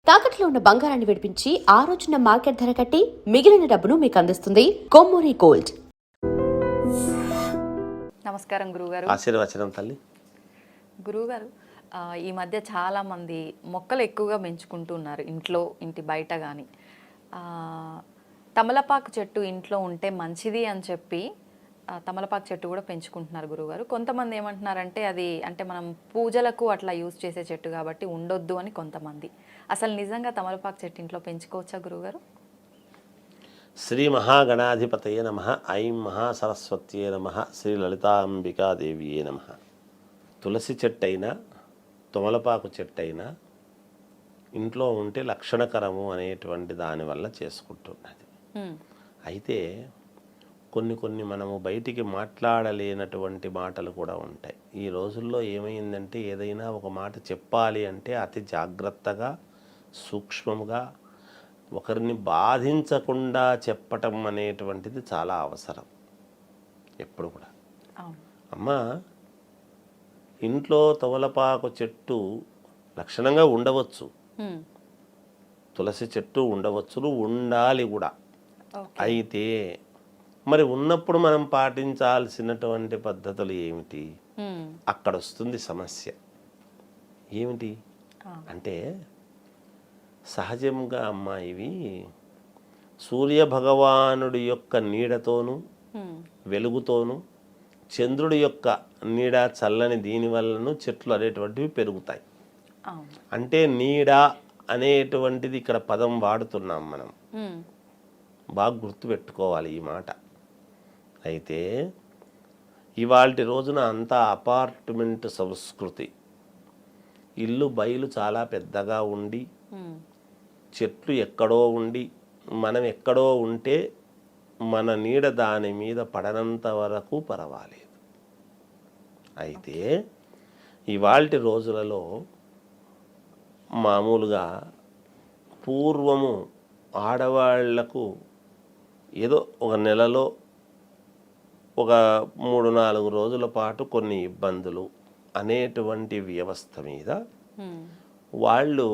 తాకట్లో ఉన్న బంగారాన్ని విడిపించి ఆ రోజున మార్కెట్ ధర కట్టి మిగిలిన డబ్బును మీకు అందిస్తుంది కొమ్మూరి గోల్డ్. నమస్కారం గురుగారు. ఆశీర్వచనం తల్లి. గురుగారు, ఈ మధ్య చాలామంది మొక్కలు ఎక్కువగా పెంచుకుంటున్నారు, ఇంట్లో ఇంటి బయట కానీ. తమలపాకు చెట్టు ఇంట్లో ఉంటే మంచిది అని చెప్పి తమలపాకు చెట్టు కూడా పెంచుకుంటున్నారు గురుగారు. కొంతమంది ఏమంటున్నారంటే అది అంటే మనం పూజలకు అట్లా యూజ్ చేసే చెట్టు కాబట్టి ఉండొద్దు అని కొంతమంది. అసలు నిజంగా తమలపాకు చెట్టు ఇంట్లో పెంచుకోవచ్చా గురుగారు? శ్రీ మహాగణాధిపతయే నమః. ఐం మహాసరస్వత్యే నమః. శ్రీ లలితాంబికాదేవియే నమః. తులసి చెట్టు అయినా తమలపాకు చెట్టు అయినా ఇంట్లో ఉంటే లక్షణకరము అనేటువంటి దానివల్ల చేసుకుంటున్నది. అయితే కొన్ని మనము బయటికి మాట్లాడలేనటువంటి మాటలు కూడా ఉంటాయి. ఈ రోజుల్లో ఏమైందంటే ఏదైనా ఒక మాట చెప్పాలి అంటే అతి జాగ్రత్తగా సూక్ష్మముగా ఒకరిని బాధించకుండా చెప్పటం అనేటువంటిది చాలా అవసరం ఎప్పుడు కూడా. అమ్మా, ఇంట్లో తమలపాకు చెట్టు లక్షణంగా ఉండవచ్చు, తులసి చెట్టు ఉండవచ్చును, ఉండాలి కూడా. అయితే మరి ఉన్నప్పుడు మనం పాటించాల్సినటువంటి పద్ధతులు ఏమిటి? అక్కడ వస్తుంది సమస్య. ఏమిటి అంటే సహజంగా అమ్మా ఇవి సూర్యభగవానుడి యొక్క నీడతోనూ వెలుగుతోనూ చంద్రుడి యొక్క నీడ చల్లని దీనివల్లను చెట్లు అనేటువంటివి పెరుగుతాయి. అంటే నీడ అనేటువంటిది ఇక్కడ పదం వాడుతున్నాం మనం, బాగా గుర్తుపెట్టుకోవాలి ఈ మాట. అయితే ఇవాల్టి రోజున అంతా అపార్ట్మెంట్ సంస్కృతి, ఇల్లు బయలు చాలా పెద్దగా ఉండి చెట్లు ఎక్కడో ఉండి మనం ఎక్కడో ఉంటే మన నీడ దాని మీద పడనంత వరకు పర్వాలేదు. అయితే ఇవాల్టి రోజులలో మామూలుగా పూర్వము ఆడవాళ్లకు ఏదో ఒక నెలలో ఒక 3-4 రోజుల పాటు కొన్ని ఇబ్బందులు అనేటువంటి వ్యవస్థ మీద వాళ్ళు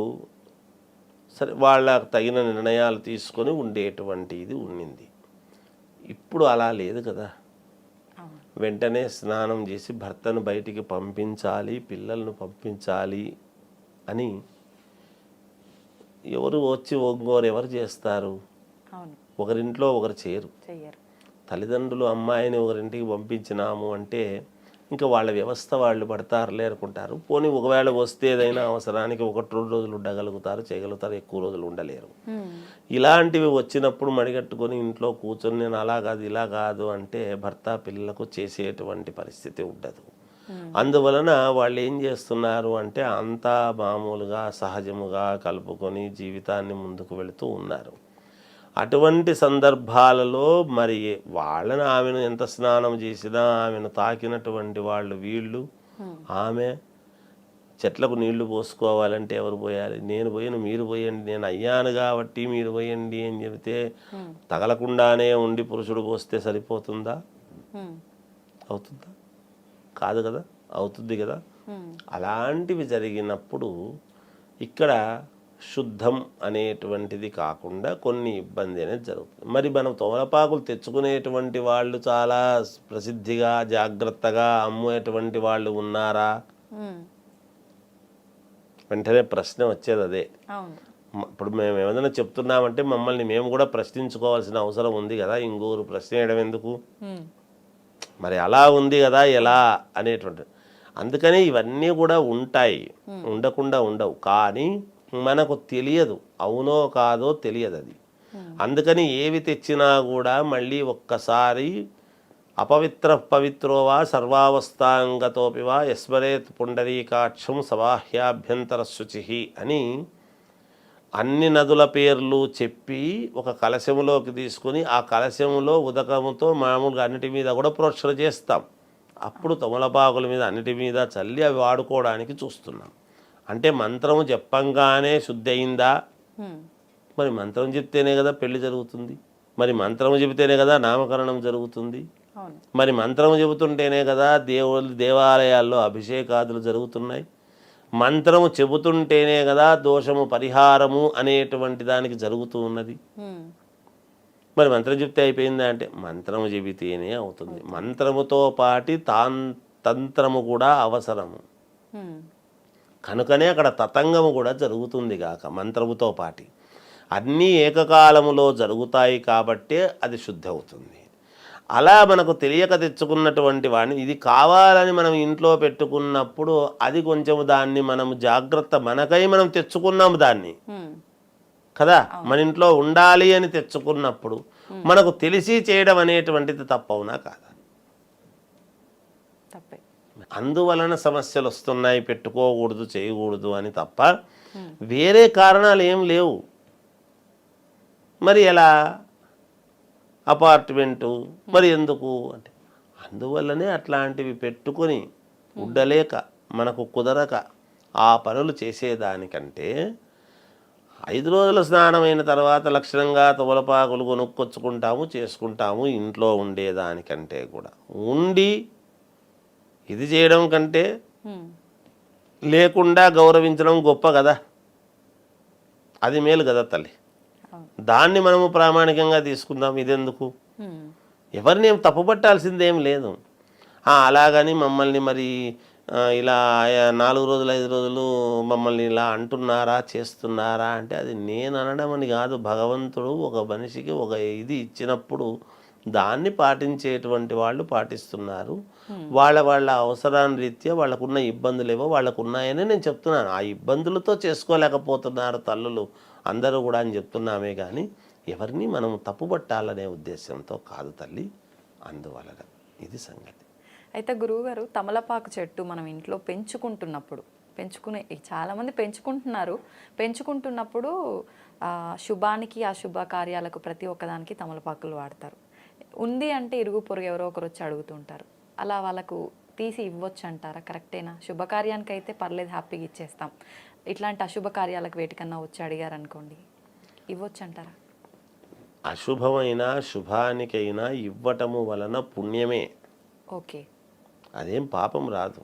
సరే వాళ్ళకు తగిన నిర్ణయాలు తీసుకొని ఉండేటువంటి ఇది ఉండింది. ఇప్పుడు అలా లేదు కదా. వెంటనే స్నానం చేసి భర్తను బయటికి పంపించాలి, పిల్లలను పంపించాలి అని ఎవరు వచ్చి ఒంగోరు ఎవరు చేస్తారు? ఒకరింట్లో ఒకరు చేయరు. తల్లిదండ్రులు అమ్మాయిని ఒకరింటికి పంపించినాము అంటే ఇంకా వాళ్ళ వ్యవస్థ వాళ్ళు పడతారులే అనుకుంటారు. పోనీ ఒకవేళ వస్తే ఏదైనా అవసరానికి 1-2 రోజులు ఉండగలుగుతారు, చేయగలుగుతారు, ఎక్కువ రోజులు ఉండలేరు. ఇలాంటివి వచ్చినప్పుడు మడిగట్టుకొని ఇంట్లో కూర్చొని నేను అలా కాదు ఇలా కాదు అంటే భర్త పిల్లలకు చేసేటువంటి పరిస్థితి ఉండదు. అందువలన వాళ్ళు ఏం చేస్తున్నారు అంటే అంతా మామూలుగా సహజముగా కలుపుకొని జీవితాన్ని ముందుకు వెళుతూ ఉన్నారు. అటువంటి సందర్భాలలో మరి వాళ్ళని ఆమెను ఎంత స్నానం చేసినా ఆమెను తాకినటువంటి వాళ్ళు వీళ్ళు, ఆమె చెట్లకు నీళ్లు పోసుకోవాలంటే ఎవరు పోయాలి? నేను పోయాను, మీరు పోయండి, నేను అయ్యాను కాబట్టి మీరు పోయండి అని చెబితే తగలకుండానే ఉండి పురుషుడు పోస్తే సరిపోతుందా? అవుతుందా? కాదు కదా, అవుతుంది కదా. అలాంటివి జరిగినప్పుడు ఇక్కడ శుద్ధం అనేటువంటిది కాకుండా కొన్ని ఇబ్బంది అనేది జరుగుతుంది. మరి మనం తమలపాకులు తెచ్చుకునేటువంటి వాళ్ళు చాలా ప్రసిద్ధిగా జాగ్రత్తగా అమ్మేటువంటి వాళ్ళు ఉన్నారా? వెంటనే ప్రశ్న వచ్చేది అదే. ఇప్పుడు మేము ఏమైనా చెప్తున్నామంటే మమ్మల్ని మేము కూడా ప్రశ్నించుకోవాల్సిన అవసరం ఉంది కదా. ఇంకోరు ప్రశ్న వేయడం ఎందుకు? మరి అలా ఉంది కదా ఎలా అనేటువంటి. అందుకని ఇవన్నీ కూడా ఉంటాయి, ఉండకుండా ఉండవు. కానీ మనకు తెలియదు, అవునో కాదో తెలియదు అది. అందుకని ఏవి తెచ్చినా కూడా మళ్ళీ ఒక్కసారి అపవిత్ర పవిత్రోవా సర్వావస్థాంగతోపివా యస్మరేత్ పుండరీకాక్షం సబాహ్యాభ్యంతర శుచి అని అన్ని నదుల పేర్లు చెప్పి ఒక కలశములోకి తీసుకుని ఆ కలశములో ఉదకముతో మామూలుగా అన్నిటి మీద కూడా ప్రోక్షణ చేస్తాం. అప్పుడు తమలపాకుల మీద అన్నిటి మీద చల్లి అవి వాడుకోవడానికి చూస్తున్నాం. అంటే మంత్రము చెప్పంగానే శుద్ధి అయిందా? మరి మంత్రం చెప్తేనే కదా పెళ్లి జరుగుతుంది, మరి మంత్రము చెబితేనే కదా నామకరణం జరుగుతుంది, మరి మంత్రము చెబుతుంటేనే కదా దేవాలయాల్లో అభిషేకాదులు జరుగుతున్నాయి. మంత్రము చెబుతుంటేనే కదా దోషము పరిహారము అనేటువంటి దానికి జరుగుతూ ఉన్నది. మరి మంత్రం చెప్తే అయిపోయిందా అంటే మంత్రము చెబితేనే అవుతుంది. మంత్రముతో పాటి తంత్రము కూడా అవసరము. కనుకనే అక్కడ తతంగము కూడా జరుగుతుంది గాక మంత్రముతో పాటి. అన్నీ ఏకకాలములో జరుగుతాయి కాబట్టే అది శుద్ధి అవుతుంది. అలా మనకు తెలియక తెచ్చుకున్నటువంటి వాడిని ఇది కావాలని మనం ఇంట్లో పెట్టుకున్నప్పుడు అది కొంచెం దాన్ని మనం జాగ్రత్త మనకై మనం తెచ్చుకున్నాము దాన్ని కదా, మన ఇంట్లో ఉండాలి అని తెచ్చుకున్నప్పుడు మనకు తెలిసి చేయడం అనేటువంటిది తప్పవునా కాదా? తప్పే. అందువలన సమస్యలు వస్తున్నాయి, పెట్టుకోకూడదు చేయకూడదు అని తప్ప వేరే కారణాలు ఏం లేవు. మరి ఎలా అపార్ట్మెంటు మరి ఎందుకు అంటే అందువల్లనే అట్లాంటివి పెట్టుకొని ఉండలేక మనకు కుదరక ఆ పనులు చేసేదానికంటే 5 రోజుల స్నానమైన తర్వాత లక్షణంగా తమలపాకులు కొనుక్కొచ్చుకుంటాము చేసుకుంటాము. ఇంట్లో ఉండేదానికంటే కూడా ఉండి ఇది చేయడం కంటే లేకుండా గౌరవించడం గొప్ప కదా, అది మేలు కదా తల్లి. దాన్ని మనము ప్రామాణికంగా తీసుకుందాం. ఇదెందుకు, ఎవరిని ఏం తప్పుపట్టాల్సిందేం లేదు. అలాగని మమ్మల్ని మరి ఇలా 4 రోజులు 5 రోజులు మమ్మల్ని ఇలా అంటున్నారా చేస్తున్నారా అంటే అది నేను అనడం అని కాదు. భగవంతుడు ఒక మనిషికి ఒక ఇది ఇచ్చినప్పుడు దాన్ని పాటించేటువంటి వాళ్ళు పాటిస్తున్నారు. వాళ్ళ అవసరాన్ని రీత్యా వాళ్ళకున్న ఇబ్బందులు ఏవో వాళ్ళకు ఉన్నాయని నేను చెప్తున్నాను. ఆ ఇబ్బందులతో చేసుకోలేకపోతున్నారు తల్లులు అందరూ కూడా అని చెప్తున్నామే కానీ ఎవరిని మనం తప్పుపట్టాలనే ఉద్దేశంతో కాదు తల్లి. అందువలన ఇది సంగతి. అయితే గురువుగారు, తమలపాకు చెట్టు మనం ఇంట్లో చాలామంది పెంచుకుంటున్నప్పుడు శుభానికి అశుభ కార్యాలకు ప్రతి ఒక్కదానికి తమలపాకులు వాడతారు. ఉంది అంటే ఇరుగు పొరుగు ఎవరో ఒకరు వచ్చి అడుగుతుంటారు. అలా వాళ్ళకు తీసి ఇవ్వచ్చు అంటారా? కరెక్టేనా? శుభకార్యానికి అయితే పర్లేదు, హ్యాపీగా ఇచ్చేస్తాం. ఇట్లాంటి అశుభ కార్యాలకు వేటికన్నా వచ్చి అడిగారు అనుకోండి, ఇవ్వచ్చు అంటారా? అశుభమైన శుభానికైనా ఇవ్వటము వలన పుణ్యమే. ఓకే, అదేం పాపం రాదు.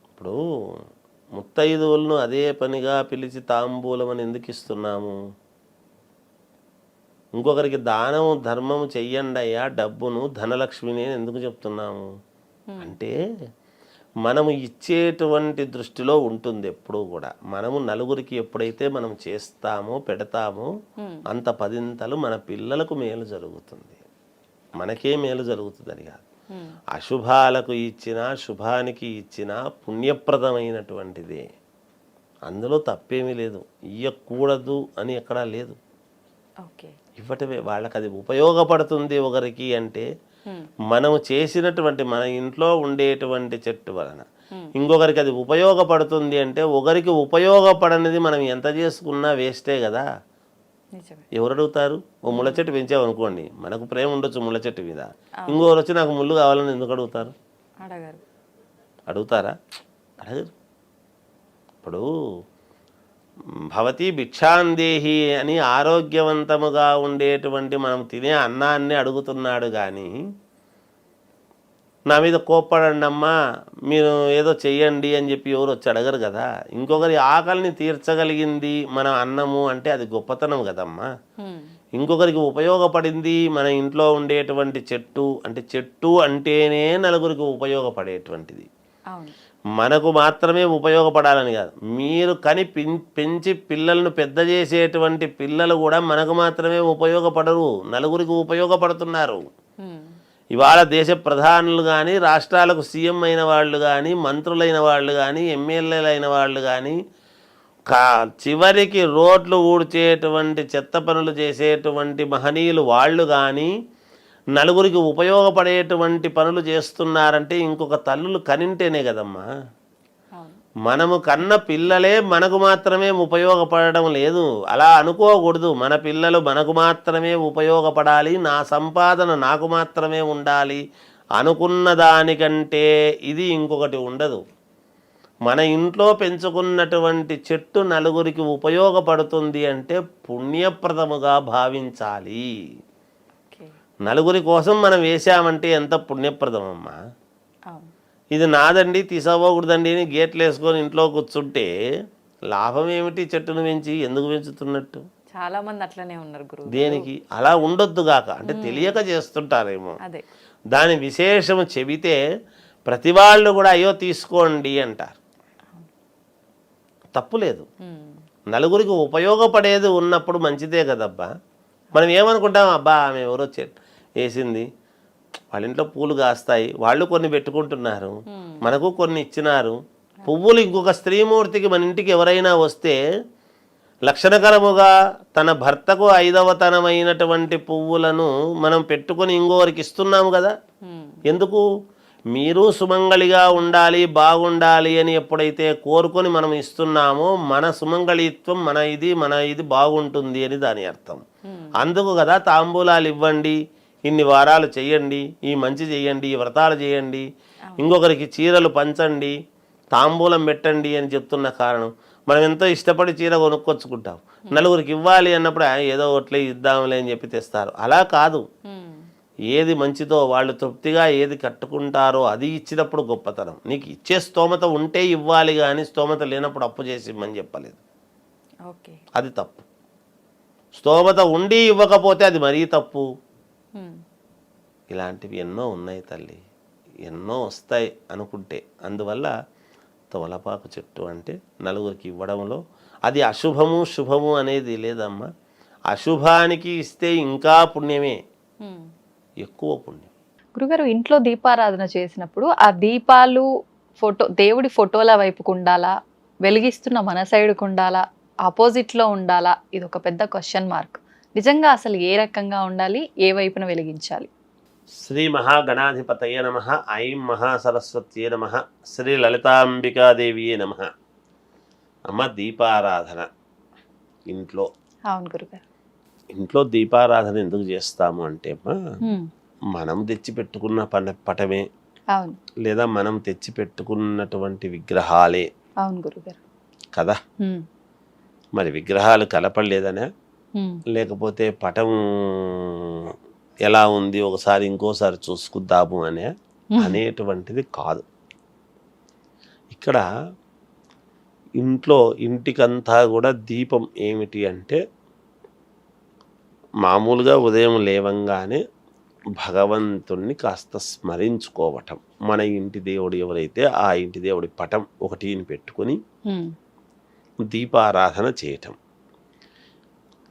ఇప్పుడు ముత్తైదువులను అదే పనిగా పిలిచి తాంబూలం అని ఎందుకు ఇస్తున్నాము? ఇంకొకరికి దానం ధర్మం చెయ్యండి అయ్యా డబ్బును ధనలక్ష్మిని ఎందుకు చెప్తున్నాము అంటే మనము ఇచ్చేటువంటి దృష్టిలో ఉంటుంది ఎప్పుడూ కూడా. మనము నలుగురికి ఎప్పుడైతే మనం చేస్తామో పెడతామో అంత 10 మన పిల్లలకు మేలు జరుగుతుంది, మనకే మేలు జరుగుతుందని కాదు. అశుభాలకు ఇచ్చినా శుభానికి ఇచ్చినా పుణ్యప్రదమైనటువంటిదే, అందులో తప్పేమీ లేదు. ఇయ్యకూడదు అని ఎక్కడా లేదు. ఇవ్వటమే వాళ్ళకి అది ఉపయోగపడుతుంది. ఒకరికి అంటే మనము చేసినటువంటి మన ఇంట్లో ఉండేటువంటి చెట్టు వలన ఇంకొకరికి అది ఉపయోగపడుతుంది అంటే ఒకరికి ఉపయోగపడనిది మనం ఎంత చేసుకున్నా వేస్టే కదా. ఎవరు అడుగుతారు? ఓ ముళ్ళ చెట్టు పెంచామనుకోండి, మనకు ప్రేమ ఉండొచ్చు ముళ్ళ చెట్టు మీద, ఇంకొకరు వచ్చి నాకు ముళ్ళు కావాలని ఎందుకు అడుగుతారు? అడుగుతారా? అడగరు. ఇప్పుడు భవతి భిక్షాందేహి అని ఆరోగ్యవంతముగా ఉండేటువంటి మనం తినే అన్నాన్ని అడుగుతున్నాడు కానీ నా మీద కోప్పడండి అమ్మా మీరు ఏదో చెయ్యండి అని చెప్పి ఎవరు వచ్చి అడగరు కదా. ఇంకొకరి ఆకలిని తీర్చగలిగింది మన అన్నము అంటే అది గొప్పతనం కదమ్మా. ఇంకొకరికి ఉపయోగపడింది మన ఇంట్లో ఉండేటువంటి చెట్టు అంటే చెట్టు అంటేనే నలుగురికి ఉపయోగపడేటువంటిది. మనకు మాత్రమే ఉపయోగపడాలని కాదు, మీరు కని పెంచి పిల్లలను పెద్ద చేసేటువంటి పిల్లలు కూడా మనకు మాత్రమే ఉపయోగపడరు, నలుగురికి ఉపయోగపడుతున్నారు. ఇవాళ దేశ ప్రధానులు కానీ రాష్ట్రాలకు సీఎం అయిన వాళ్ళు కానీ మంత్రులైన వాళ్ళు కానీ ఎమ్మెల్యేలు అయిన వాళ్ళు కానీ చివరికి రోడ్లు ఊడ్చేటువంటి చెత్త పనులు చేసేటువంటి మహనీయులు వాళ్ళు కానీ నలుగురికి ఉపయోగపడేటువంటి పనులు చేస్తున్నారంటే ఇంకొక తల్లులు కనింటేనే కదమ్మా. మనము కన్న పిల్లలే మనకు మాత్రమే ఉపయోగపడడం లేదు, అలా అనుకోకూడదు. మన పిల్లలు మనకు మాత్రమే ఉపయోగపడాలి, నా సంపాదన నాకు మాత్రమే ఉండాలి అనుకున్న దానికంటే ఇది ఇంకొకటి ఉండదు. మన ఇంట్లో పెంచుకున్నటువంటి చెట్టు నలుగురికి ఉపయోగపడుతుంది అంటే పుణ్యప్రదముగా భావించాలి. నలుగురి కోసం మనం వేసామంటే ఎంత పుణ్యప్రదమమ్మా. ఇది నాదండి తీసుకోకూడదండి అని గేట్లు వేసుకొని ఇంట్లో కూర్చుంటే లాభం ఏమిటి? చెట్టును పెంచి ఎందుకు పెంచుతున్నట్టు? చాలా మంది అట్లనే ఉన్నారు గురువు. దేనికి? అలా ఉండొద్దు గాక, అంటే తెలియక చేస్తుంటారేమో. అదే దాని విశేషము చెబితే ప్రతి వాళ్ళు కూడా అయ్యో తీసుకోండి అంటారు. తప్పులేదు, నలుగురికి ఉపయోగపడేది ఉన్నప్పుడు మంచిదే కదబ్బా. మనం ఏమనుకుంటాం, అబ్బా ఆమె ఎవరో వేసింది, వాళ్ళ ఇంట్లో పూలు కాస్తాయి, వాళ్ళు కొన్ని పెట్టుకుంటున్నారు, మనకు కొన్ని ఇచ్చినారు. పువ్వులు ఇంకొక స్త్రీమూర్తికి మన ఇంటికి ఎవరైనా వస్తే లక్షణకరముగా తన భర్తకు 5వ తనమైనటువంటి పువ్వులను మనం పెట్టుకొని ఇంకోరికి ఇస్తున్నాము కదా. ఎందుకు? మీరు సుమంగళిగా ఉండాలి, బాగుండాలి అని ఎప్పుడైతే కోరుకొని మనం ఇస్తున్నామో మన సుమంగళిత్వం మన ఇది బాగుంటుంది అని దాని అర్థం. అందుకు కదా తాంబూలాలు ఇవ్వండి, ఇన్ని వారాలు చేయండి, ఈ మంచి చేయండి, ఈ వ్రతాలు చేయండి, ఇంకొకరికి చీరలు పంచండి, తాంబూలం పెట్టండి అని చెప్తున్న కారణం. మనం ఎంతో ఇష్టపడి చీర కొనుక్కొచ్చుకుంటాం, నలుగురికి ఇవ్వాలి అన్నప్పుడు ఏదో ఒకట్లే ఇద్దాంలే అని చెప్పి తెస్తారు. అలా కాదు, ఏది మంచిదో వాళ్ళు తృప్తిగా ఏది కట్టుకుంటారో అది ఇచ్చినప్పుడు గొప్పతనం. నీకు ఇచ్చే స్తోమత ఉంటే ఇవ్వాలి, కానీ స్తోమత లేనప్పుడు అప్పు చేసి ఇమ్మని చెప్పలేదు. అది తప్పు. స్తోమత ఉండి ఇవ్వకపోతే అది మరీ తప్పు. ఇలాంటివి ఎన్నో ఉన్నాయి తల్లి, ఎన్నో వస్తాయి అనుకుంటే. అందువల్ల తమలపాకు చెట్టు అంటే నలుగురికి ఇవ్వడంలో అది అశుభము శుభము అనేది లేదమ్మా. అశుభానికి ఇస్తే ఇంకా పుణ్యమే, ఎక్కువ పుణ్యం. గురుగారు, ఇంట్లో దీపారాధన చేసినప్పుడు ఆ దీపాలు దేవుడి ఫోటోల వైపుకు ఉండాలా, వెలిగిస్తున్న మన సైడ్కు ఉండాలా, ఆపోజిట్లో ఉండాలా? ఇది ఒక పెద్ద క్వశ్చన్ మార్క్. నిజంగా అసలు ఏ రకంగా ఉండాలి, ఏ వైపున వెలిగించాలి? శ్రీ మహాగణాధిపతయ నమః. ఐం మహాసరస్వత్యే నమః. శ్రీ లలితాంబికాదేవియే నమః. అమ్మ, దీపారాధన ఇంట్లో. అవును గురుగారు. ఇంట్లో దీపారాధన ఎందుకు చేస్తాము అంటే అమ్మా, మనం తెచ్చి పెట్టుకున్న పటమే, అవును, లేదా మనం తెచ్చి పెట్టుకున్నటువంటి విగ్రహాలే. అవును గురుగారు కదా. మరి విగ్రహాలు కలపలేదనే, లేకపోతే పటం ఎలా ఉంది ఒకసారి ఇంకోసారి చూసుకుందాము అనేటువంటిది కాదు. ఇక్కడ ఇంటికంతా కూడా దీపం ఏమిటి అంటే, మామూలుగా ఉదయం లేవంగానే భగవంతుణ్ణి కాస్త స్మరించుకోవటం. మన ఇంటి దేవుడు ఎవరైతే ఆ ఇంటి దేవుడి పటం ఒకటిని పెట్టుకొని దీపారాధన చేయటం.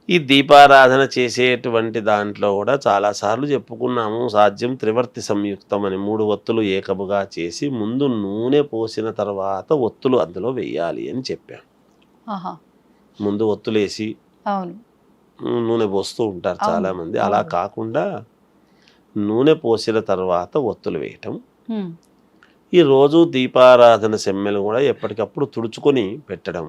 ఈ దీపారాధన చేసేటువంటి దాంట్లో కూడా చాలాసార్లు చెప్పుకున్నాము, సాధ్యం త్రివర్తి సంయుక్తం అని. 3 ఒత్తులు ఏకముగా చేసి ముందు నూనె పోసిన తర్వాత ఒత్తులు అందులో వెయ్యాలి అని చెప్పాం. ముందు ఒత్తులేసి నూనె పోస్తూ ఉంటారు చాలామంది. అలా కాకుండా నూనె పోసిన తర్వాత ఒత్తులు వేయటం. ఈ రోజు దీపారాధన సెమ్మెలు కూడా ఎప్పటికప్పుడు తుడుచుకొని పెట్టడం.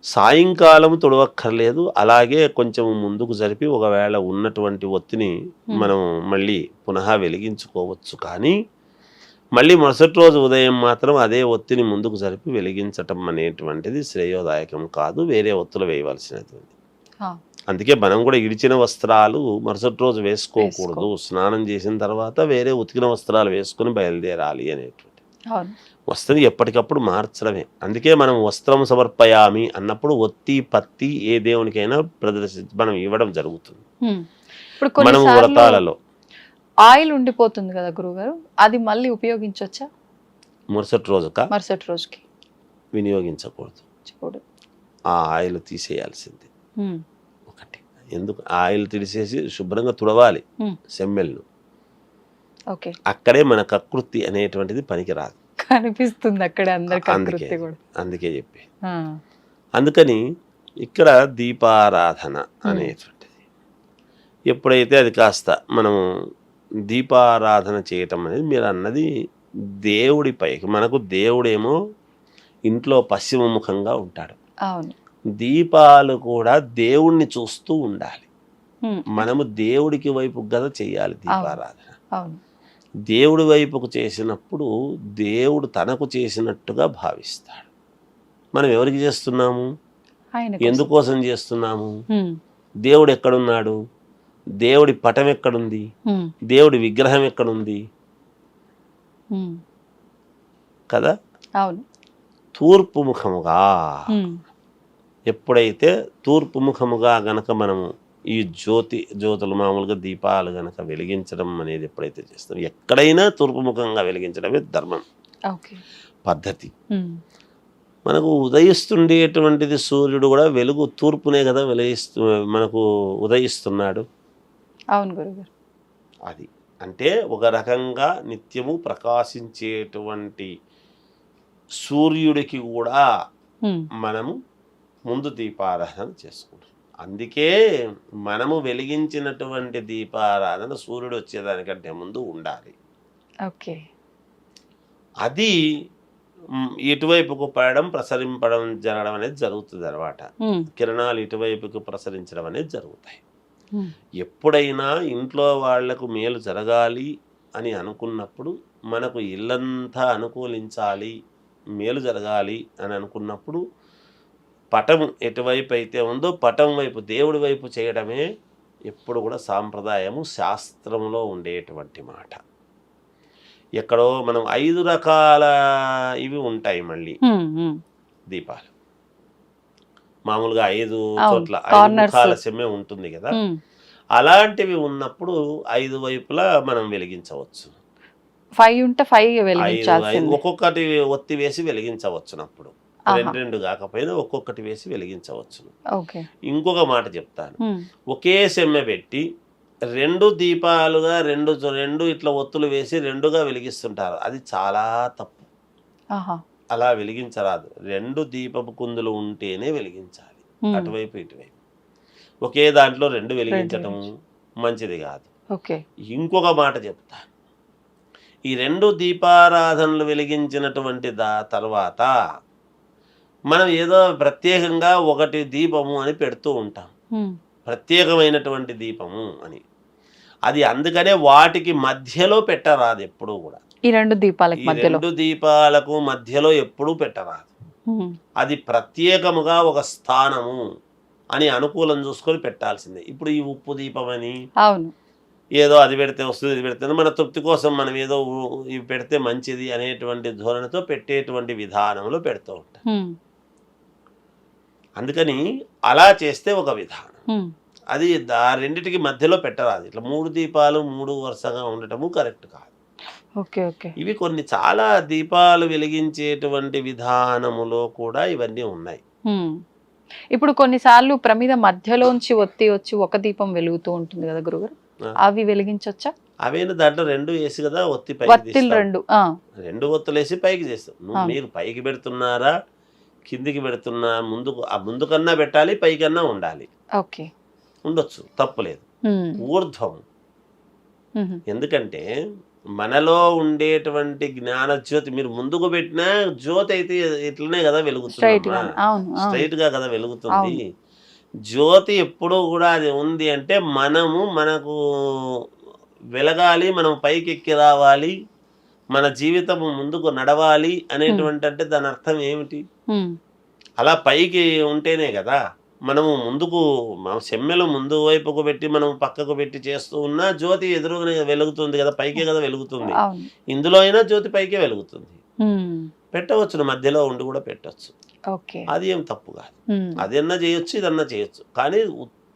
సాయంకాలం తుడవక్కర్లేదు, అలాగే కొంచెం ముందుకు జరిపి ఒకవేళ ఉన్నటువంటి ఒత్తిని మనం మళ్ళీ పునః వెలిగించుకోవచ్చు. కానీ మళ్ళీ మరుసటి రోజు ఉదయం మాత్రం అదే ఒత్తిని ముందుకు జరిపి వెలిగించటం అనేటువంటిది శ్రేయోదాయకం కాదు, వేరే ఒత్తులు వేయవలసినటువంటి. అందుకే మనం కూడా ఇడిచిన వస్త్రాలు మరుసటి రోజు వేసుకోకూడదు. స్నానం చేసిన తర్వాత వేరే ఉతికిన వస్త్రాలు వేసుకుని బయలుదేరాలి అనేటువంటి. వస్త్రం ఎప్పటికప్పుడు మార్చడమే. అందుకే మనం వస్త్రం సమర్పయామి అన్నప్పుడు ఒత్తి పత్తి ఏ దేవునికైనా మనం ఇవ్వడం జరుగుతుంది. మనం వ్రతాలలో ఆయిల్ ఉండిపోతుంది కదా గురుగారు, అది మళ్ళీ ఉపయోగించవచ్చా? మరుసటి రోజుకి వినియోగించకూడదు. ఆ ఆయిల్ తీసేయాల్సింది ఒకటి. ఎందుకు ఆయిల్ తీసేసి శుభ్రంగా తుడవాలి సెమ్మెల్ను. అక్కడే మన కకృతి అనేటువంటిది పనికిరాదు, కనిపిస్తుంది అక్కడ అందరికీ. అందుకే చెప్పి అందుకని ఇక్కడ దీపారాధన అనేటువంటిది ఎప్పుడైతే అది కాస్త మనము దీపారాధన చేయటం అనేది, మీరు అన్నది దేవుడిపై, మనకు దేవుడేమో ఇంట్లో పశ్చిమముఖంగా ఉంటాడు. దీపాలు కూడా దేవుణ్ణి చూస్తూ ఉండాలి. మనము దేవుడికి వైపు కదా చేయాలి దీపారాధన. దేవుడి వైపుకు చేసినప్పుడు దేవుడు తనకు చేసినట్టుగా భావిస్తాడు. మనం ఎవరికి చేస్తున్నాము, ఎందుకోసం చేస్తున్నాము? దేవుడు ఎక్కడున్నాడు, దేవుడి పటం ఎక్కడుంది, దేవుడి విగ్రహం ఎక్కడుంది? కదా. అవును. తూర్పు ముఖముగా ఉమ్. ఎప్పుడైతే తూర్పు ముఖముగా గనక మనము ఈ జ్యోతులు మామూలుగా దీపాలు గనక వెలిగించడం అనేది ఎప్పుడైతే చేస్తాం, ఎక్కడైనా తూర్పు ముఖంగా వెలిగించడమే ధర్మం, ఓకే. పద్ధతి. ఉమ్. మనకు ఉదయిస్తుండేటువంటిది సూర్యుడు కూడా వెలుగు తూర్పునే కదా మనకు ఉదయిస్తున్నాడు. అవును గురుగారు. అది అంటే ఒక రకంగా నిత్యము ప్రకాశించేటువంటి సూర్యుడికి కూడా ఉమ్. మనము ముందు దీపారాధన చేసుకుంటాం. అందుకే మనము వెలిగించినటువంటి దీపారాధన సూర్యుడు వచ్చేదానికంటే ముందు ఉండాలి. ఓకే. అది ఇటువైపుకు పడడం, ప్రసరింపడం జరగడం అనేది జరుగుతుంది అనమాట. ఉమ్. కిరణాలు ఇటువైపుకు ప్రసరించడం అనేది జరుగుతాయి. ఉమ్. ఎప్పుడైనా ఇంట్లో వాళ్లకు మేలు జరగాలి అని అనుకున్నప్పుడు, మనకు ఇల్లంతా అనుకూలించాలి, మేలు జరగాలి అని అనుకున్నప్పుడు పటం ఎటువైపు అయితే ఉందో పటం వైపు, దేవుడి వైపు చేయడమే ఎప్పుడు కూడా సాంప్రదాయము, శాస్త్రంలో ఉండేటువంటి మాట. ఎక్కడో మనం 5 రకాల ఇవి ఉంటాయి మళ్ళీ దీపాలు. మామూలుగా 5 చోట్ల 5 ముఖాల సెమ్మె ఉంటుంది కదా. అలాంటివి ఉన్నప్పుడు 5 వైపులా మనం వెలిగించవచ్చు. 5 ఉంటే 5 వెలిగించాల్సింది. ఒక్కొక్కటి ఒత్తి వేసి వెలిగించవచ్చునప్పుడు, 2 కాకపోయినా ఒక్కొక్కటి వేసి వెలిగించవచ్చు. ఓకే. ఇంకొక మాట చెప్తాను, ఒకే సెమ్మె పెట్టి 2 దీపాలుగా 2 ఇట్లా ఒత్తులు వేసి 2గా వెలిగిస్తుంటారు. అది చాలా తప్పు. అలా వెలిగించరాదు. 2 దీపపు కుందులు ఉంటేనే వెలిగించాలి, అటువైపు ఇటువైపు. ఒకే దాంట్లో 2 వెలిగించటం మంచిది కాదు. ఇంకొక మాట చెప్తాను, ఈ 2 దీపారాధనలు వెలిగించినటువంటి తర్వాత మనం ఏదో ప్రత్యేకంగా ఒకటి దీపము అని పెడుతూ ఉంటాం, ప్రత్యేకమైనటువంటి దీపము అని. అది అందుకనే వాటికి మధ్యలో పెట్టరాదు ఎప్పుడూ కూడా. ఈ 2 దీపాలకు మధ్యలో ఎప్పుడూ పెట్టరాదు. అది ప్రత్యేకముగా ఒక స్థానము అని అనుకూలం చూసుకొని పెట్టాల్సిందే. ఇప్పుడు ఈ ఉప్పు దీపం అని ఏదో అది పెడితే వస్తుంది, ఇది పెడితే మన తృప్తి కోసం మనం ఏదో ఇవి పెడితే మంచిది అనేటువంటి ధోరణితో పెట్టేటువంటి విధానంలో పెడుతూ ఉంటాం. అందుకని అలా చేస్తే ఒక విధానం, అది ఆ రెండిటికి మధ్యలో పెట్టరాదు. ఇట్లా 3 దీపాలు 3 వరుసగా ఉండటము కరెక్ట్ కాదు. ఇవి కొన్ని చాలా దీపాలు వెలిగించేటువంటి విధానములో కూడా ఇవన్నీ ఉన్నాయి. ఇప్పుడు కొన్నిసార్లు ప్రమిద మధ్యలోంచి ఒత్తి వచ్చి ఒక దీపం వెలుగుతూ ఉంటుంది కదా గురుగారు, అవి వెలిగించొచ్చా? అవేనా దాంట్లో 2 వేసి కదా ఒత్తి పైకి 2 ఒత్తులు వేసి పైకి చేస్తాం. మీరు పైకి పెడుతున్నారా కిందికి పెడుతున్నా, ముందు కన్నా పెట్టాలి, పైకన్నా ఉండాలి. ఉండొచ్చు, తప్పులేదు. ఊర్ధ్వం, ఎందుకంటే మనలో ఉండేటువంటి జ్ఞాన జ్యోతి మీరు ముందుకు పెట్టిన జ్యోతి అయితే ఇట్లనే కదా వెలుగుతుంది, స్ట్రైట్ గా కదా వెలుగుతుంది. జ్యోతి ఎప్పుడూ కూడా అది ఉంది అంటే మనకు వెలగాలి, మనం పైకి ఎక్కి రావాలి, మన జీవితం ముందుకు నడవాలి అనేటువంటి, అంటే దాని అర్థం ఏమిటి? అలా పైకి ఉంటేనే కదా మనము ముందుకు, సెమ్మెలు ముందు వైపుకు పెట్టి మనం పక్కకు పెట్టి చేస్తూ ఉన్నా జ్యోతి ఎదురుగానే వెలుగుతుంది కదా, పైకే కదా వెలుగుతుంది. ఇందులో అయినా జ్యోతి పైకే వెలుగుతుంది. పెట్టవచ్చు, మధ్యలో ఉండి కూడా పెట్టచ్చు, అది ఏం తప్పు కాదు. అదన్నా చేయొచ్చు, ఇదన్నా చేయొచ్చు. కానీ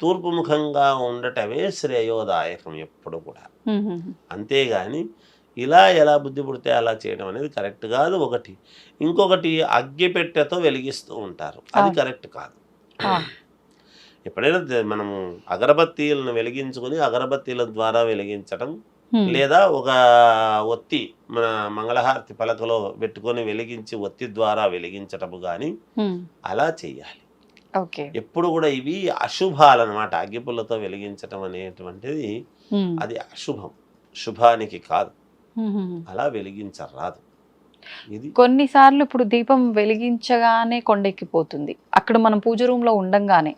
తూర్పు ముఖంగా ఉండటమే శ్రేయోదాయకం ఎప్పుడు కూడా. అంతేగాని ఇలా ఎలా బుద్ధి పుడితే అలా చేయడం అనేది కరెక్ట్ కాదు. ఒకటి, ఇంకొకటి అగ్గిపెట్టెతో వెలిగిస్తూ ఉంటారు, అది కరెక్ట్ కాదు. ఎప్పుడైనా మనము అగరబత్తీలను వెలిగించుకొని అగరబత్తీల ద్వారా వెలిగించడం, లేదా ఒక ఒత్తి మన మంగళహారతి పలకలో పెట్టుకొని వెలిగించి ఒత్తి ద్వారా వెలిగించటము కానీ అలా చెయ్యాలి. ఎప్పుడు కూడా ఇవి అశుభాలన్నమాట. అగ్గిపుల్లతో వెలిగించటం అనేటువంటిది అది అశుభం, శుభానికి కాదు. అలా వెలిగించరాదు. ఇది కొన్నిసార్లు ఇప్పుడు దీపం వెలిగించగానే కొండెక్కిపోతుంది, అక్కడ మనం పూజ రూమ్ లో ఉండంగానే.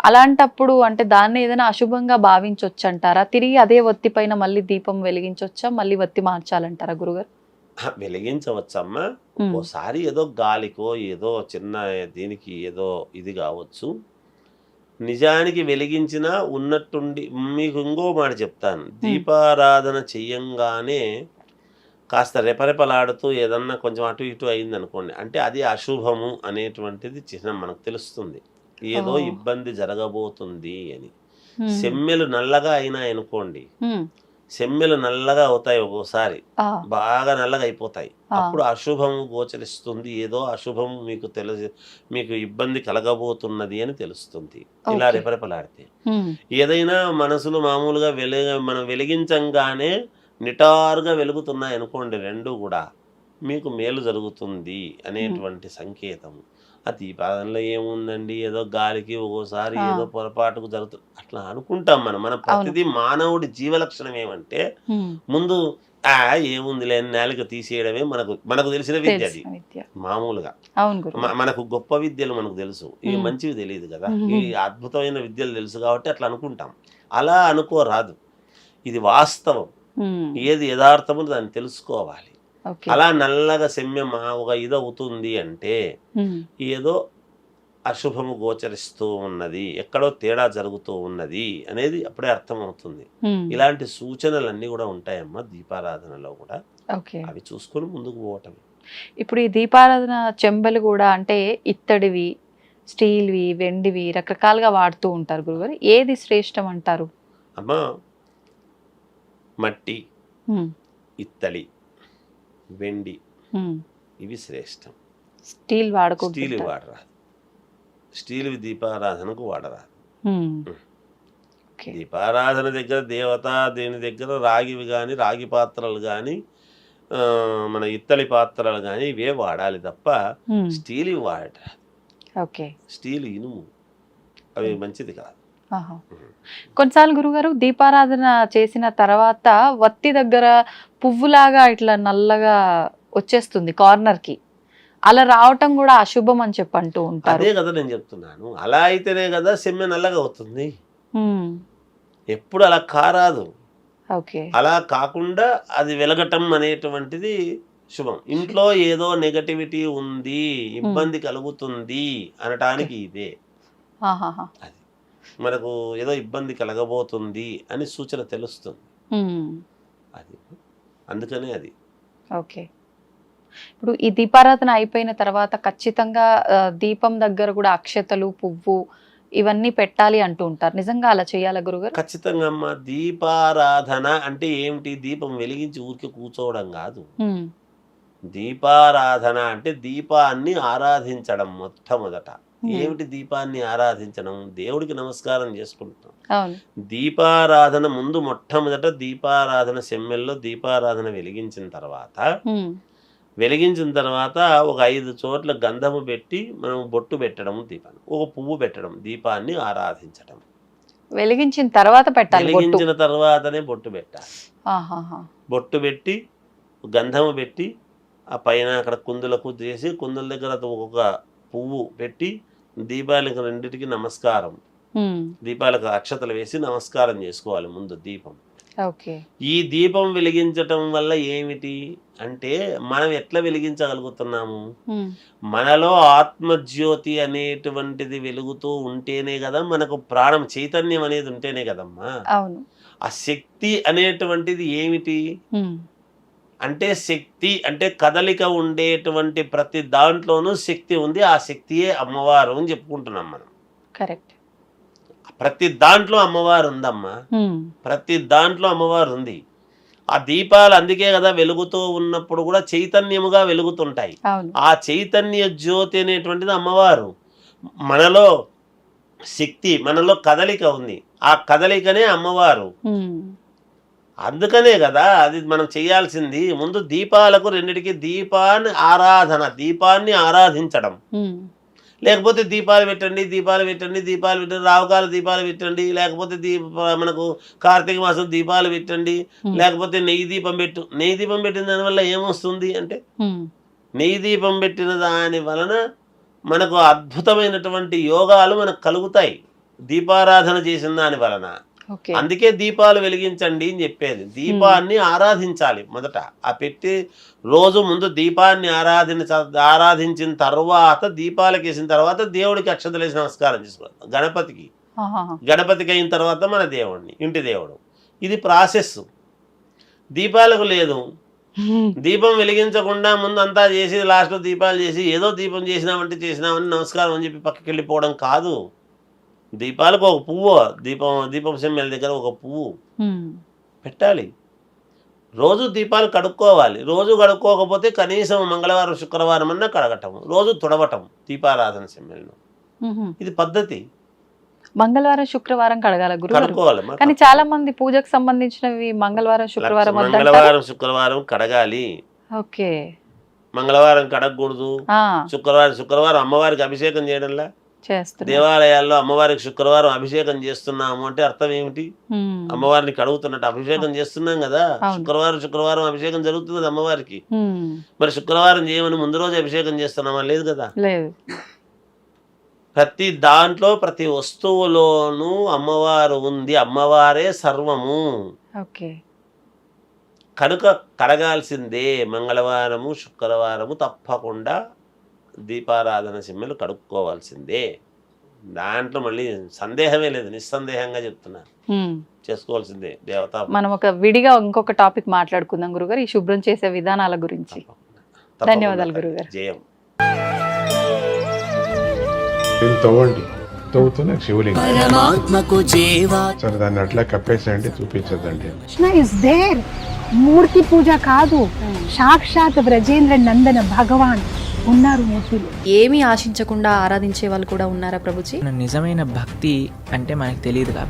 అలాంటప్పుడు అంటే దాన్ని ఏదైనా అశుభంగా భావించవచ్చు అంటారా? తిరిగి అదే ఒత్తి పైన మళ్ళీ దీపం వెలిగించవచ్చా, మళ్ళీ ఒత్తి మార్చాలంటారా గురుగారు? వెలిగించవచ్చమ్మా. ఓసారి ఏదో గాలికో ఏదో చిన్న దీనికి ఏదో ఇది కావచ్చు. నిజానికి వెలిగించినా ఉన్నట్టుండి, మీకు ఇంకో మాట చెప్తాను, దీపారాధన చెయ్యంగానే కాస్త రెపరెపలాడుతూ ఏదన్నా కొంచెం అటు ఇటు అయింది అనుకోండి, అంటే అది అశుభము అనేటువంటిది చిహ్నం, మనకు తెలుస్తుంది ఏదో ఇబ్బంది జరగబోతుంది అని. సెమ్మెలు నల్లగా అయినాయి అనుకోండి, సెమ్మెలు నల్లగా అవుతాయి, ఒక్కోసారి బాగా నల్లగా అయిపోతాయి, అప్పుడు అశుభము గోచరిస్తుంది, ఏదో అశుభం మీకు ఇబ్బంది కలగబోతున్నది అని తెలుస్తుంది. ఇలా రెపరెపలాడితే ఏదైనా మనసులు మామూలుగా మనం వెలిగించంగానే నిటారుగా వెలుగుతున్నాయి అనుకోండి, రెండు కూడా మీకు మేలు జరుగుతుంది అనేటువంటి సంకేతము. ఆ దీపావళిలో ఏముందండి, ఏదో గాలికి ఒక్కోసారి ఏదో పొరపాటుకు జరుగుతుంది అట్లా అనుకుంటాం మనం ప్రతిదీ. మానవుడి జీవలక్షణం ఏమంటే ముందు ఏముంది లేని నేలకి తీసేయడమే మనకు తెలిసిన విద్య అది. మామూలుగా మనకు గొప్ప విద్యలు మనకు తెలుసు, ఇవి మంచివి తెలియదు కదా, ఈ అద్భుతమైన విద్యలు తెలుసు కాబట్టి అట్లా అనుకుంటాం. అలా అనుకోరాదు, ఇది వాస్తవం, ఏది యథార్థమో దాన్ని తెలుసుకోవాలి. అలా నల్లగా సెమ్యం ఒక ఇదవుతుంది అంటే ఏదో అశుభము గోచరిస్తూ ఉన్నది, ఎక్కడో తేడా జరుగుతూ ఉన్నది అనేది అప్పుడే అర్థమవుతుంది. ఇలాంటి సూచనలన్నీ కూడా ఉంటాయమ్మా దీపారాధనలో కూడా, అవి చూసుకొని ముందుకు పోవటం. ఇప్పుడు ఈ దీపారాధన చెంబలు కూడా అంటే ఇత్తడివి, స్టీల్వి, వెండివి రకరకాలుగా వాడుతూ ఉంటారు గురుగారు, ఏది శ్రేష్టం అంటారు? అమ్మా మట్టి, ఇత్తడి, వెండి ఇవి శ్రేష్టం. స్టీల్ వాడకూడదు, స్టీల్ వాడరాదు, స్టీల్ దీపారాధనకు వాడరాదు. దీపారాధన దగ్గర దేవత దేని దగ్గర రాగివి కానీ, రాగి పాత్రలు కానీ, మన ఇత్తడి పాత్రలు కానీ ఇవే వాడాలి తప్ప స్టీల్ వాడరాదు. స్టీల్ ఇనుము, అవి మంచిది కాదు. కొన్నిసార్లు గురుగారు దీపారాధన చేసిన తర్వాత వత్తి దగ్గర పువ్వులాగా ఇట్లా నల్లగా వచ్చేస్తుంది కార్నర్ కి, అలా రావటం కూడా అశుభం అని చెప్పి అంటూ ఉంటారు. అదే కదా నేను చెప్తున్నాను, అలా అయితేనే కదా సెమ్మె నల్లగా అవుతుంది, ఎప్పుడు అలా కారాదు. అలా కాకుండా అది వెలగటం అనేటువంటిది శుభం. ఇంట్లో ఏదో నెగటివిటీ ఉంది, ఇబ్బంది కలుగుతుంది అనటానికి ఇదే. అది మనకు ఏదో ఇబ్బంది కలగబోతుంది అని సూచన తెలుస్తుంది, అది అందుకనే అది. ఇప్పుడు ఈ దీపారాధన అయిపోయిన తర్వాత ఖచ్చితంగా దీపం దగ్గర కూడా అక్షతలు, పువ్వు ఇవన్నీ పెట్టాలి అంటూ ఉంటారు, నిజంగా అలా చేయాలా గురుగారు? ఖచ్చితంగా అమ్మా. దీపారాధన అంటే ఏమిటి? దీపం వెలిగించి ఊరికి కూర్చోవడం కాదు. దీపారాధన అంటే దీపాన్ని ఆరాధించడం. మొట్టమొదట ఏమిటి దీపాన్ని ఆరాధించడం? దేవుడికి నమస్కారం చేసుకుంటాం. దీపారాధన ముందు మొట్టమొదట దీపారాధన సెమ్మెల్లో దీపారాధన వెలిగించిన తర్వాత ఒక 5 చోట్ల గంధము పెట్టి మనం బొట్టు పెట్టడం, దీపాన్ని ఒక పువ్వు పెట్టడం, దీపాన్ని ఆరాధించడం. వెలిగించిన తర్వాత పెట్టాలి, వెలిగించిన తర్వాతనే బొట్టు పెట్టాలి. బొట్టు పెట్టి గంధము పెట్టి ఆ పైన అక్కడ కుందులకు చేసి, కుందుల దగ్గర ఒక పువ్వు పెట్టి దీపాలకు రెండిటికి నమస్కారం, దీపాలకు అక్షతలు వేసి నమస్కారం చేసుకోవాలి ముందు దీపం. ఈ దీపం వెలిగించటం వల్ల ఏమిటి అంటే మనం ఎట్లా వెలిగించగలుగుతున్నాము? మనలో ఆత్మజ్యోతి అనేటువంటిది వెలుగుతూ ఉంటేనే కదా మనకు ప్రాణం, చైతన్యం అనేది ఉంటేనే కదమ్మా. ఆ శక్తి అనేటువంటిది ఏమిటి అంటే, శక్తి అంటే కదలిక ఉండేటువంటి ప్రతి దాంట్లోనూ శక్తి ఉంది. ఆ శక్తియే అమ్మవారు అని చెప్పుకుంటున్నాం మనం. కరెక్ట్. ప్రతి దాంట్లో అమ్మవారు ఉందమ్మా, ప్రతి దాంట్లో అమ్మవారు ఉంది. ఆ దీపాలు అందుకే కదా వెలుగుతూ ఉన్నప్పుడు కూడా చైతన్యముగా వెలుగుతుంటాయి. ఆ చైతన్య జ్యోతి అనేటువంటిది అమ్మవారు. మనలో శక్తి, మనలో కదలిక ఉంది, ఆ కదలికనే అమ్మవారు. అందుకనే కదా అది మనం చేయాల్సింది. ముందు దీపాలకు రెండిటికి దీపాన్ని ఆరాధించడం. లేకపోతే దీపాలు పెట్టండి, రావుకాల దీపాలు పెట్టండి, లేకపోతే మనకు కార్తీక మాసం దీపాలు పెట్టండి, లేకపోతే నెయ్యి దీపం పెట్టిన దానివల్ల ఏమొస్తుంది అంటే, నెయ్యి దీపం పెట్టిన దాని వలన మనకు అద్భుతమైనటువంటి యోగాలు మనకు కలుగుతాయి దీపారాధన చేసిన దాని వలన. అందుకే దీపాలు వెలిగించండి అని చెప్పేది. దీపాన్ని ఆరాధించాలి మొదట. ఆ పెట్టి రోజు ముందు దీపాన్ని ఆరాధించిన తర్వాత, దీపాలకు వేసిన తర్వాత దేవుడికి అక్షతలు వేసి నమస్కారం చేసుకోవాలి. గణపతికి అయిన తర్వాత మన దేవుడిని, ఇంటి దేవుడు. ఇది ప్రాసెస్. దీపాలకు లేదు, దీపం వెలిగించకుండా ముందు అంతా చేసి లాస్ట్లో దీపాలు చేసి ఏదో దీపం చేసినామంటే చేసినామని నమస్కారం అని చెప్పి పక్కకి వెళ్ళిపోవడం కాదు. దీపాలకు ఒక పువ్వు, దీపం సెమ్మెల దగ్గర ఒక పువ్వు పెట్టాలి. రోజు దీపాలు కడుక్కోవాలి. రోజు కడుక్కోకపోతే కనీసం మంగళవారం శుక్రవారం అన్నా కడగటం, రోజు తుడవటం దీపారాధన సెమ్మెలను. ఇది పద్ధతి. మంగళవారం శుక్రవారం కడగాల గురువు కడుక్కోవాలి. కానీ చాలా మంది పూజకు సంబంధించినవి మంగళవారం శుక్రవారం మంగళవారం శుక్రవారం కడగాలి. ఓకే, మంగళవారం కడగకూడదు. శుక్రవారం అమ్మవారికి అభిషేకం చేయడంలా చేస్తున్నారు. దేవాలయాల్లో అమ్మవారికి శుక్రవారం అభిషేకం చేస్తున్నాము అంటే అర్థం ఏమిటి? అమ్మవారిని కడుగుతున్నట్టు అభిషేకం చేస్తున్నాం కదా. శుక్రవారం అభిషేకం జరుగుతుంది కదా అమ్మవారికి. మరి శుక్రవారం చేయమని ముందు రోజు అభిషేకం చేస్తున్నామా? లేదు కదా. లేదు. ప్రతి దాంట్లో ప్రతి వస్తువులోనూ అమ్మవారు ఉంది. అమ్మవారే సర్వము. ఓకే, కనుక కడగాల్సిందే. మంగళవారము శుక్రవారము తప్పకుండా దీపారాధన సిమ్మెలు కడుక్కోవాల్సిందే. దాంట్లో మళ్ళీ సందేహమే లేదు, నిస్సందేహంగా చెప్తున్నా, చేసుకోవాల్సిందే. దేవత మనం ఒక విడిగా ఇంకొక టాపిక్ మాట్లాడుకుందాం గురుగారు, ఈ శుభ్రం చేసే విధానాల గురించి. ధన్యవాదాలు గురుగారు. జయం. తవ్వండి, తవ్వుతూనే శివలింగం. సరే దాన్ని అట్లా కప్పేసేయండి, చూపించదండి. Krishna is there. మూర్తి పూజ కాదు, సాక్షాత్ బ్రజేంద్ర నందన భగవాన్ ఉన్నారు మూర్తిలో. ఏమీ ఆశించకుండా ఆరాధించే వాళ్ళు కూడా ఉన్నారా ప్రభుజీ? నిజమైన భక్తి అంటే మనకు తెలియదు కాబట్టి